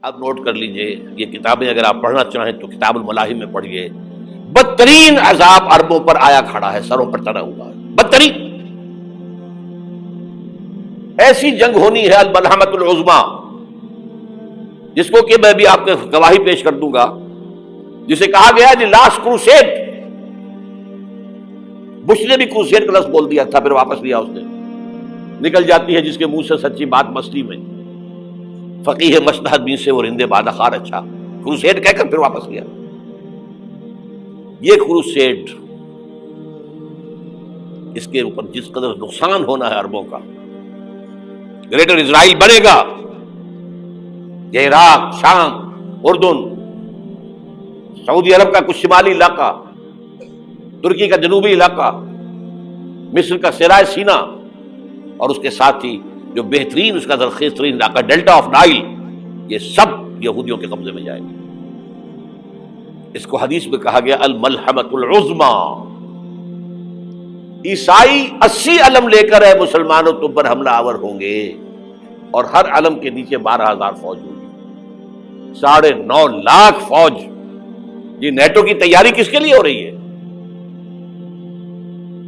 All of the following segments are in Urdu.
آپ نوٹ کر لیجئے، یہ کتابیں اگر آپ پڑھنا چاہیں تو کتاب الملاحم میں پڑھیے. بدترین عذاب عربوں پر آیا کھڑا ہے، سروں پر چڑھا ہوا ہے، بدترین. ایسی جنگ ہونی ہے الملحمۃ العظمیٰ، جس کو کہ میں بھی آپ کو گواہی پیش کر دوں گا، جسے کہا گیا دی لاسٹ کروسیڈ. بش نے بھی کروسیڈ کا لفظ بول دیا تھا، پھر واپس لیا اس نے. نکل جاتی ہے جس کے منہ سے سچی بات مستی میں، فقیہ مصلحت بھی سے وہ رندے بادہ خار. اچھا کروسیڈ کہہ کر پھر واپس لیا. یہ کروسیڈ، اس کے اوپر جس قدر نقصان ہونا ہے عربوں کا. گریٹر اسرائیل بنے گا، یہ عراق، شام، اردن، سعودی عرب کا کچھ شمالی علاقہ، ترکی کا جنوبی علاقہ، مصر کا سرائے سینا، اور اس کے ساتھ ہی جو بہترین اس کا زرخیز ترین علاقہ ڈیلٹا آف نائل، یہ سب یہودیوں کے قبضے میں جائے گا. اس کو حدیث میں کہا گیا الملحمۃ العظمیٰ. عیسائی 80 علم لے کر ہے مسلمانوں تم پر حملہ آور ہوں گے، اور ہر علم کے نیچے 12,000 فوج ہوگی، 9.5 لاکھ فوج. یہ نیٹو کی تیاری کس کے لیے ہو رہی ہے؟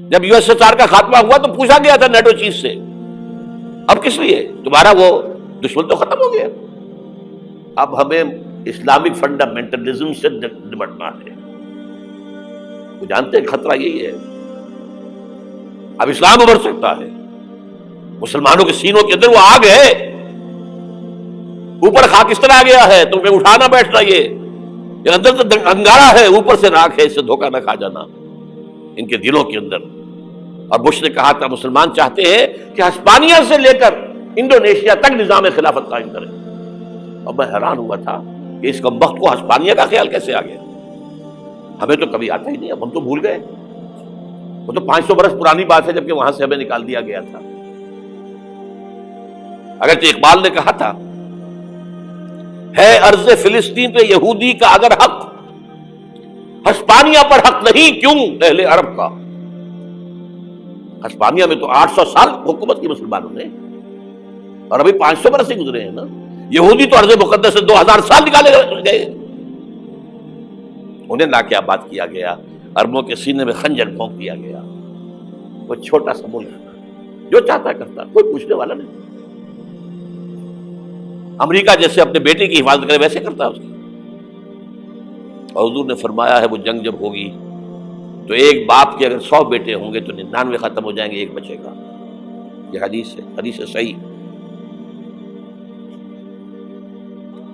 جب یو ایس ایس آر کا خاتمہ ہوا تو پوچھا گیا تھا نیٹو چیف سے، اب کس لیے؟ تمہارا وہ دشمن تو ختم ہو گیا، اب ہمیں اسلامک فنڈامنٹلزم سے نمٹنا ہے. وہ جانتے ہیں خطرہ یہی ہے، اب اسلام ابھر سکتا ہے. مسلمانوں کے سینوں کے اندر وہ آگ ہے، اوپر خاک اس طرح آ گیا ہے، تمہیں اٹھانا بیٹھنا، یہ اندر تو انگارہ ہے، اوپر سے راکھ ہے، اس سے دھوکہ نہ کھا جانا ان کے دلوں کے اندر. اور بش نے کہا تھا مسلمان چاہتے ہیں کہ ہسپانیہ سے لے کر انڈونیشیا تک نظام خلافت قائم کریں. اور میں حیران ہوا تھا کہ اس کمبخت کو ہسپانیہ کا خیال کیسے آ گیا. ہمیں تو کبھی آتا ہی نہیں، اب ہم تو بھول گئے. وہ تو 500 برس پرانی بات ہے، جبکہ وہاں سے ہمیں نکال دیا گیا تھا. اگرچہ اقبال نے کہا تھا ہے ارض فلسطین پہ یہودی کا اگر حق، ہسپانیہ پر حق نہیں کیوں اہل عرب کا. ہسپانیہ میں تو 800 سال حکومت کی مسلمانوں نے، اور ابھی 500 برس سے گزرے ہیں نا. یہودی تو ارض مقدس سے 2000 سال نکالے گئے. انہیں نہ کیا بات کیا گیا، عربوں کے سینے میں خنجر بھونک دیا گیا. وہ چھوٹا سا ملک جو چاہتا کرتا، کوئی پوچھنے والا نہیں. امریکہ جیسے اپنے بیٹے کی حفاظت کرے ویسے کرتا اس کی. اور حضور نے فرمایا ہے وہ جنگ جب ہوگی تو ایک باپ کے اگر 100 بیٹے ہوں گے تو 99 ختم ہو جائیں گے، ایک بچے گا. یہ حدیث ہے، حدیث ہے صحیح.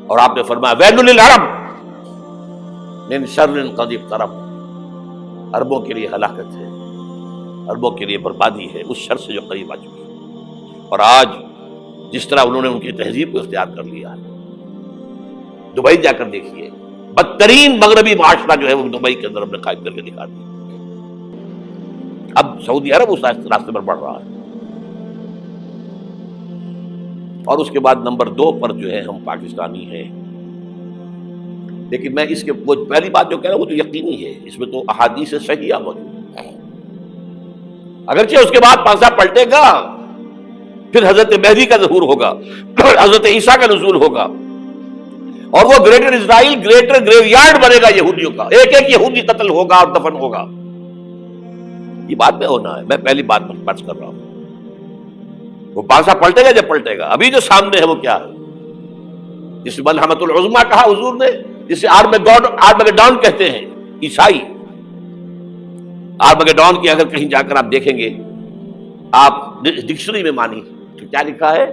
اور آپ نے فرمایا ویل للعرب من شر قد اقترب. عربوں کے لیے ہلاکت ہے، عربوں کے لیے بربادی ہے اس شر سے جو قریب آ چکی ہے. اور آج جس طرح انہوں نے ان کی تہذیب کو اختیار کر لیا ہے، دبئی جا کر دیکھیے، بدترین مغربی معاشرہ جو ہے وہ دبئی کے اندر ہم نے قائم کر کے دکھا دیا. اب سعودی عرب اس راستے پر بڑھ رہا ہے. اور اس کے بعد نمبر 2 پر جو ہے ہم پاکستانی ہیں. لیکن میں اس کے وہ پہلی بات جو کہہ رہا ہوں وہ تو یقینی ہے، اس میں تو احادیث صحیحہ موجود ہے. اگرچہ اس کے بعد پانسا پلٹے گا، پھر حضرت مہدی کا ظہور ہوگا، حضرت عیسیٰ کا نزول ہوگا، اور وہ گریٹر اسرائیل گریٹر گریو یارڈ بنے گا یہودیوں کا. ایک ایک یہودی قتل ہوگا اور دفن ہوگا. یہ بات میں ہونا ہے، میں پہلی بات پر بات کر رہا ہوں. وہ پانسا پلٹے گا جب پلٹے گا. ابھی جو سامنے ہے وہ کیا ہے؟ جس ملحمۃ العظمیٰ کہا حضور نے، جسے آرمگیڈون کہتے ہیں عیسائی. آرمگیڈون کی اگر کہیں جا کر آپ دیکھیں گے، آپ ڈکشنری میں مانی تو کیا لکھا ہے؟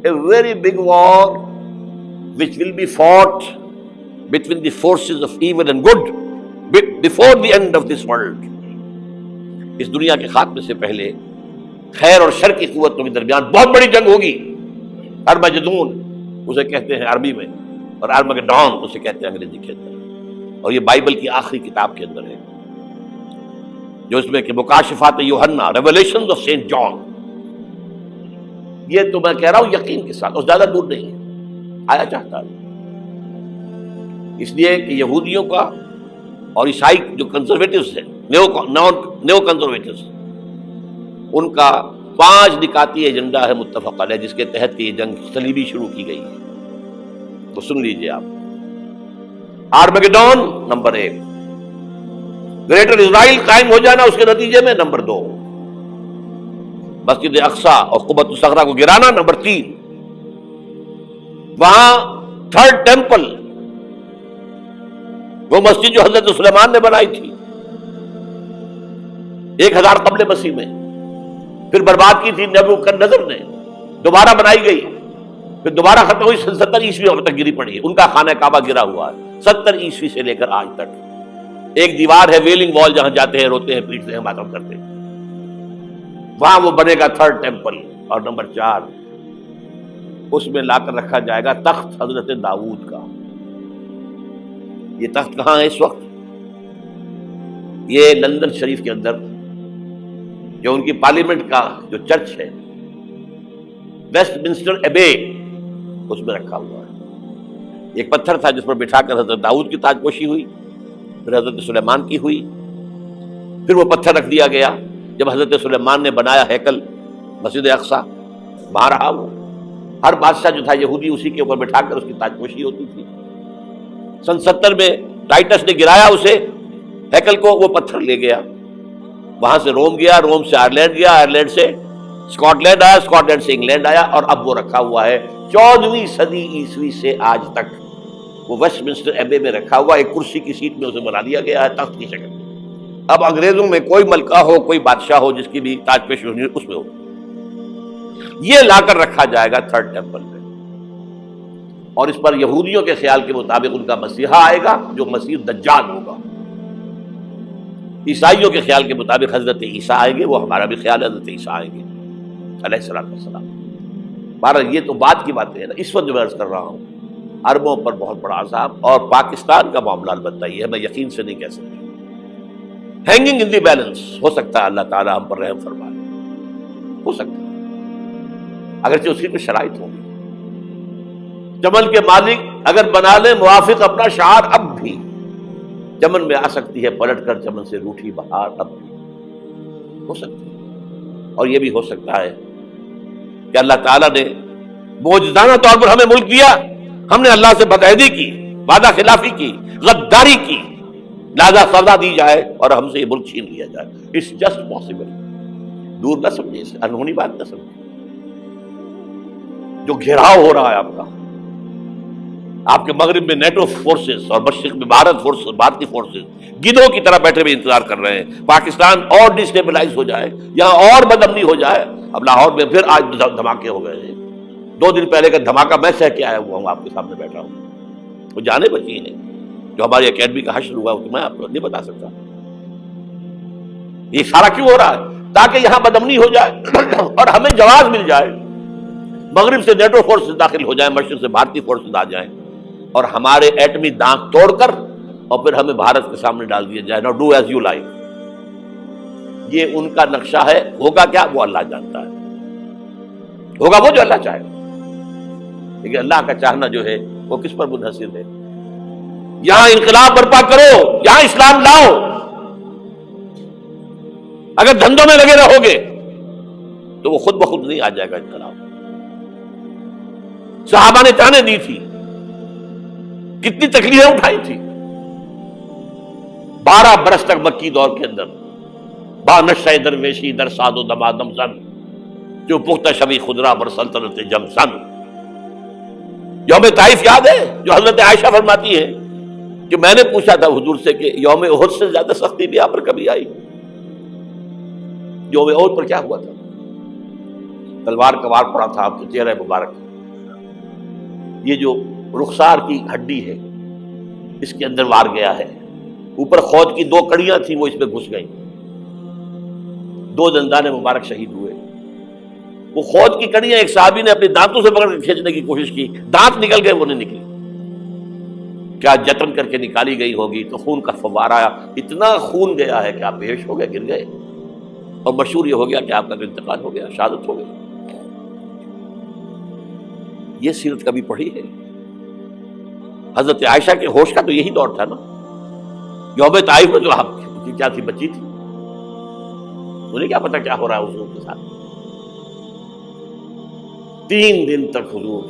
A very big war which will be fought between the forces of evil and good before the end of this world. اس دنیا کے خاتمے سے پہلے خیر اور شر کی قوتوں کے درمیان بہت بڑی جنگ ہوگی. ارمجدون اسے کہتے ہیں عربی میں، اور آرمگیڈون اسے کہتے ہیں انگریزی کے اندر. اور یہ بائبل کی آخری کتاب کے اندر ہے، جو اس میں کہ مکاشفات یوحنا، ریویلیشنز آف سینٹ جان. یہ تو میں کہہ رہا ہوں یقین کے ساتھ، اور زیادہ دور نہیں ہے، آیا چاہتا ہے. اس لیے کہ یہودیوں کا اور عیسائی جو کنزرویٹوز ہیں، نیو کنزرویٹوز، ان کا 5 نکاتی ایجنڈا ہے متفق علیہ، جس کے تحت یہ جنگ صلیبی شروع کی گئی ہے. تو سن لیجئے آپ. آرمیگیڈون نمبر 1، گریٹر اسرائیل قائم ہو جانا اس کے نتیجے میں نمبر 2، مسجد اقصی اور قبۃ الصخرہ کو گرانا نمبر 3، وہاں تھرڈ ٹیمپل، وہ مسجد جو حضرت سلیمان نے بنائی تھی 1000 قبل مسیح میں، پھر برباد کی تھی نبوکدنضر نے، دوبارہ بنائی گئی، پھر دوبارہ ختم ہوئی 70 عیسوی تک گری پڑی ہے. ان کا خانہ کعبہ گرا ہوا ہے 70 عیسوی سے لے کر آج تک. ایک دیوار ہے ویلنگ وال، جہاں جاتے ہیں روتے ہیں پیٹتے ہیں ماتم کرتے ہیں، وہاں وہ بنے گا تھرڈ ٹیمپل. اور نمبر 4، اس میں لا کر رکھا جائے گا تخت حضرت داؤد کا. یہ تخت کہاں ہے اس وقت؟ یہ لندن شریف کے اندر جو ان کی پارلیمنٹ کا جو چرچ ہے ویسٹ منسٹر ایبے، اس میں رکھا ہوا ہے. ایک پتھر تھا جس پر بٹھا کر حضرت داؤد کی تاج پوشی ہوئی، پھر حضرت سلیمان کی ہوئی، پھر وہ پتھر رکھ دیا گیا جب حضرت سلیمان نے بنایا ہیکل مسجد اقصی، وہاں رہا وہ. ہر بادشاہ جو تھا یہودی اسی کے اوپر بٹھا کر اس کی تاج پوشی ہوتی تھی. سن 70 میں ٹائٹس نے گرایا اسے ہیکل کو، وہ پتھر لے گیا، وہاں سے روم گیا، روم سے آئرلینڈ گیا، آئرلینڈ سے اسکاٹ لینڈ آیا، اسکاٹ لینڈ سے انگلینڈ آیا، اور اب وہ رکھا ہوا ہے 14ویں صدی عیسوی سے آج تک. وہ ویسٹ منسٹر ایبے میں رکھا ہوا، ایک کرسی کی سیٹ میں اسے بنا دیا گیا ہے تخت کی شکل میں. اب انگریزوں میں کوئی ملکہ ہو، کوئی بادشاہ ہو جس کی بھی تاج پوشی ہونی اس میں ہو، یہ لا کر رکھا جائے گا تھرڈ ٹیمپل میں. اور اس پر یہودیوں کے خیال کے مطابق ان کا مسیحا آئے گا جو مسیح دجال ہوگا. عیسائیوں کے خیال کے مطابق حضرت عیسیٰ آئیں گے، وہ ہمارا بھی خیال ہے حضرت عیسیٰ آئیں گے علیہ السلام والسلام. بہرحال یہ تو بات کی باتیں ہیں نا. اس وقت جو میں عرض کر رہا ہوں عربوں پر بہت بڑا عذاب، اور پاکستان کا معاملہ البتہ یہ ہے، میں یقین سے نہیں کہہ سکتا. ہینگنگ ان دی بیلنس، ہو سکتا ہے اللہ تعالیٰ ہم پر رحم فرمائے، ہو سکتا ہے، اگرچہ اس کی کچھ شرائط ہوگی. چمن کے مالک اگر بنا لیں موافق اپنا شعار، اب بھی چمن میں آ سکتی ہے پلٹ کر چمن سے روٹھی بہار، اب بھی ہو سکتی ہے. اور یہ بھی ہو سکتا ہے کہ اللہ تعالیٰ نے معجزانہ طور پر ہمیں ملک دیا، ہم نے اللہ سے بدعہدی کی، وعدہ خلافی کی، غداری کی، لہذا سزا دی جائے اور ہم سے یہ ملک چھین لیا جائے. It's just possible. دور نہ سمجھے اسے، انہونی بات نہ سمجھے. جو گھیراؤ ہو رہا ہے آپ کے مغرب میں نیٹو فورسز اور مشرق میں بھارتی فورسز گدھوں کی طرح بیٹھے ہوئے انتظار کر رہے ہیں پاکستان اور ڈسٹیبلائز ہو جائے، یہاں اور بدامنی ہو جائے. اب لاہور میں پھر آج دھماکے ہو گئے ہیں. 2 دن پہلے کا دھماکہ میں سہ کے آیا ہوا ہوں، آپ کے سامنے بیٹھا ہوں. وہ جانے بچی ہیں جو ہماری اکیڈمی کا حشر ہوا ہے، میں آپ کو نہیں بتا سکتا. یہ سارا کیوں ہو رہا ہے؟ تاکہ یہاں بدامنی ہو جائے اور ہمیں جواز مل جائے، مغرب سے نیٹو فورسز داخل ہو جائیں، مشرق سے بھارتی فورسز آ جائیں اور ہمارے ایٹمی دانت توڑ کر اور پھر ہمیں بھارت کے سامنے ڈال دیا جائے. نو ڈو ایز یو لائک. یہ ان کا نقشہ ہے. ہوگا کیا وہ اللہ جانتا ہے، ہوگا وہ جو اللہ چاہے. لیکن اللہ کا چاہنا جو ہے وہ کس پر منحصر ہے؟ یہاں انقلاب برپا کرو، یہاں اسلام لاؤ. اگر دھندوں میں لگے رہو گے تو وہ خود بخود نہیں آ جائے گا انقلاب. صحابہ نے جانیں دی تھی، کتنی تکلیفیں اٹھائی تھی. 12 برس تک مکی دور کے اندر با نشہ درویشی در ساد و دمادم زن، جو پختہ شبی خدرا بر سلطنت جنگ سن. یوم طائف یاد ہے جو حضرت عائشہ فرماتی ہے کہ میں نے پوچھا تھا حضور سے کہ یوم احد سے زیادہ سختی بھی آپ پر کبھی آئی؟ یوم احد پر کیا ہوا تھا؟ تلوار کا وار پڑا تھا آپ کے چہرہ مبارک. یہ جو رخسار کی ہڈی ہے اس کے اندر وار گیا ہے. اوپر خود کی 2 کڑیاں تھیں، وہ اس میں گھس گئیں. 2 دندان مبارک شہید ہوئے. وہ خود کی کڑیاں ایک صحابی نے اپنے دانتوں سے پکڑ کر کھینچنے کی کوشش کی، دانت نکل گئے، وہ نہیں نکلی. کیا جتن کر کے نکالی گئی ہوگی تو خون کا فوارہ آیا، اتنا خون گیا ہے کہ آپ بے ہوش ہو گئے، گر گئے. اور مشہور یہ ہو گیا کہ آپ کا انتقال ہو گیا، شہادت ہو گئی. یہ سیرت کبھی پڑھی ہے؟ حضرت عائشہ کے ہوش کا تو یہی دور تھا نا. یوم طائف میں جو آپ کی کیا تھی، بچی تھی، انہیں کیا پتا کیا ہو رہا ہے حضور کے ساتھ. 3 دن تک حضور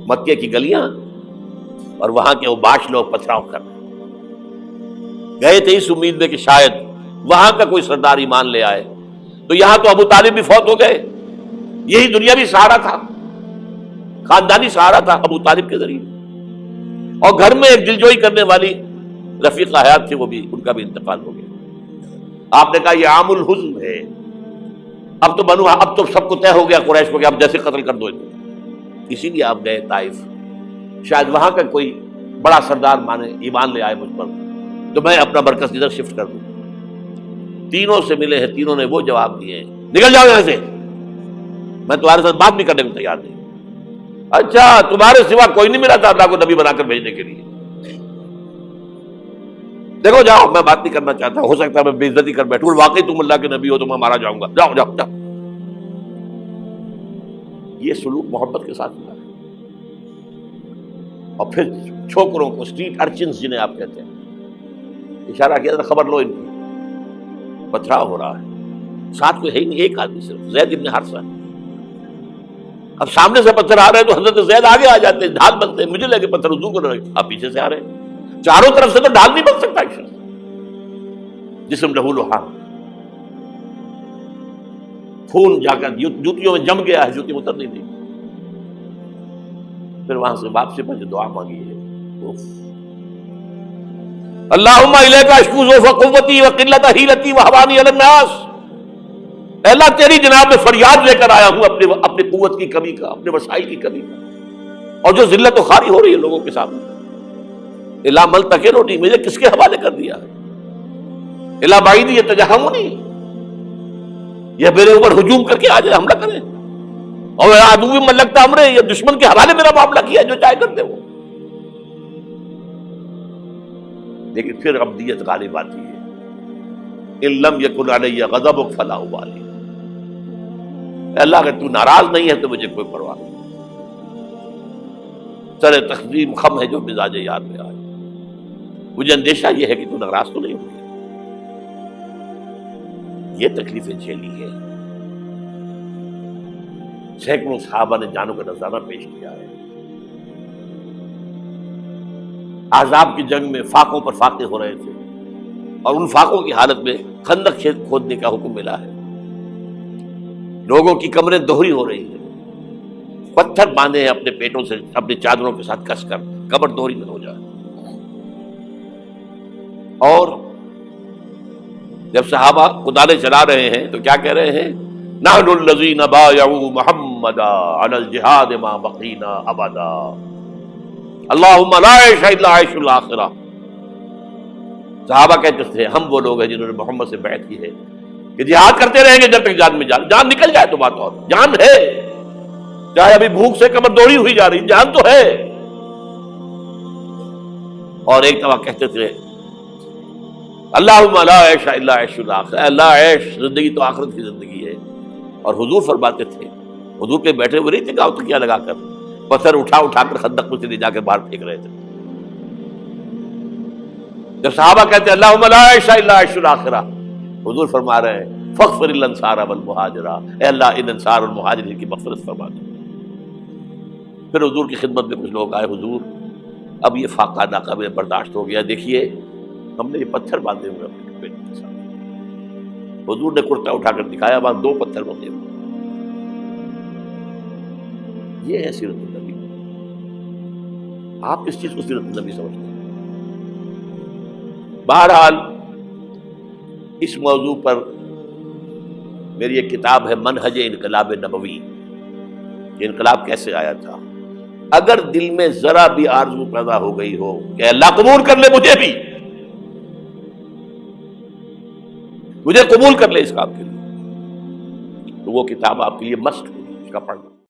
مکے کی گلیاں اور وہاں کے اوباش لوگ پتھراؤ کر رہے گئے تھے اس امید میں کہ شاید وہاں کا کوئی سردار ایمان لے آئے. تو یہاں تو ابو طالب بھی فوت ہو گئے. یہی دنیاوی سہارا تھا، خاندانی سہارا تھا ابو طالب کے ذریعے. اور گھر میں ایک دلجوئی کرنے والی رفیق حیات تھی، وہ بھی، ان کا بھی انتقال ہو گیا. آپ نے کہا یہ عام الحزن ہے، اب تو سب کو طے ہو گیا قریش کو کہ اب جیسے قتل کر دو انہیں. اسی لیے آپ گئے طائف، شاید وہاں کا کوئی بڑا سردار مانے ایمان لے آئے مجھ پر تو میں اپنا مرکز ادھر شفٹ کر دوں. تینوں سے ملے ہیں، تینوں نے وہ جواب دیے ہیں نکل جاؤ یہاں سے، میں تمہارے ساتھ بات بھی کرنے کو تیار نہیں. اچھا تمہارے سوا کوئی نہیں ملا تھا اللہ کو نبی بنا کر بھیجنے کے لیے؟ دیکھو جاؤ، میں بات نہیں کرنا چاہتا، ہو سکتا ہے میں بے عزتی کر بیٹھوں، واقعی تم اللہ کے نبی ہو تو میں مارا جاؤں گا، جاؤ جاؤ جاؤ. یہ سلوک محبت کے ساتھ ہوا ہے. اور پھر چھوکروں کو، اسٹریٹ ارچنز جنہیں آپ کہتے ہیں، اشارہ کیا تھا خبر لو ان کی، پتھراؤ ہو رہا ہے. ساتھ کوئی ہے ہی نہیں، ایک آدمی صرف، زید ابن حارثہ. اب سامنے سے پتھر آ رہے ہیں تو حضرت زید آگے آ جاتے ہیں، ڈھال بنتے ہیں، مجھے لگے پتھر حضور کو رہے، آپ پیچھے سے آ رہے ہیں. چاروں طرف سے تو ڈھال نہیں بن سکتا. جسم لہو لہا، خون جا کر جوتیوں میں جم گیا ہے، جوتی اتر نہیں دی. پھر وہاں سے واپسی پر جو دعا مانگی ہے، اللہم الیک اشکو ضعف قوتی وقلۃ حیلتی وہوانی علی الناس. اے اللہ تیری جناب میں فریاد لے کر آیا ہوں اپنی قوت کی کمی کا، اپنے وسائل کی کمی کا، اور جو ذلت و خواری ہو رہی ہے لوگوں کے سامنے. الا ملتکلنی، مجھے کس کے حوالے کر دیا ہے؟ الا بعیدی یتجہمنی، یہ میرے اوپر ہجوم کر کے آ جائے، حملہ کرے. اور عدو من لگتا امرے، یہ دشمن کے حوالے میرا معاملہ کیا، جو چاہے کر دے وہ. لیکن پھر عبدیت غالب آتی ہے. ان لم یکن علی غضبک فلا ابالی. اللہ اگر تو ناراض نہیں ہے تو مجھے کوئی پرواہ نہیں. سر تقسیم خم ہے جو مزاج یار میں آئے. مجھے اندیشہ یہ ہے کہ تو ناراض تو نہیں ہوگی. یہ تکلیفیں جھیلی ہے. سینکڑوں صحابہ نے جانوں کا نذرانہ پیش کیا ہے. احزاب کی جنگ میں فاقوں پر فاقے ہو رہے تھے، اور ان فاقوں کی حالت میں خندق کھودنے کا حکم ملا ہے. لوگوں کی کمریں دوہری ہو رہی ہیں، پتھر باندھے ہیں اپنے پیٹوں سے، اپنی چادروں کے ساتھ کس کر کمر دوہری نہ ہو جائے. اور جب صحابہ کدالیں چلا رہے ہیں تو کیا کہہ رہے ہیں؟ نحن الذین بایعوا محمدا علی الجہاد ما بقینا ابدا اللہم لا عیش الا عیش الاخرہ. صحابہ کہتے تھے ہم وہ لوگ ہیں جنہوں نے محمد سے بیعت کی ہے کہ جہاد کرتے رہیں گے جب تک جان میں جان نکل جائے تو بات اور، جان ہے، چاہے ابھی بھوک سے کمر دوڑی ہوئی جا رہی، جان تو ہے. اور ایک دفعہ کہتے تھے اللہم لا عیش الا عیش الاخرہ، اللہ عیش زندگی تو آخرت کی زندگی ہے. اور حضور فرماتے تھے، حضور کے بیٹھے ہوئے نہیں تھے گاؤں تکیہ لگا کر، پتھر اٹھا کر خندق میں سے لے جا کے باہر پھینک رہے تھے. جب صحابہ کہتے ہیں اللہم لا عیش الا عیش الاخرہ، حضور فرما رہے ہیں فاغفر للانصار والمہاجرہ، اے اللہ ان انصار اور مہاجرین کی مغفرت فرما دے. پھر حضور کی خدمت میں کچھ لوگ آئے، حضور اب یہ فاقہ ناقابل برداشت ہو گیا، دیکھیے ہم نے یہ پتھر باندھے ہوئے اپنے پیٹ کے ساتھ. حضور نے کرتا اٹھا کر دکھایا، وہاں 2 پتھر بندھے ہوئے. یہ ہے سیرت النبی. آپ کس چیز کو سیرت النبی سمجھتے ہیں؟ بہرحال اس موضوع پر میری ایک کتاب ہے منہج انقلاب نبوی، یہ انقلاب کیسے آیا تھا. اگر دل میں ذرا بھی آرزو پیدا ہو گئی ہو کہ اللہ قبول کر لے مجھے بھی، مجھے قبول کر لے اس کام کے لیے، تو وہ کتاب آپ کے لیے مسٹ ہوگی، اس کا پڑھنا.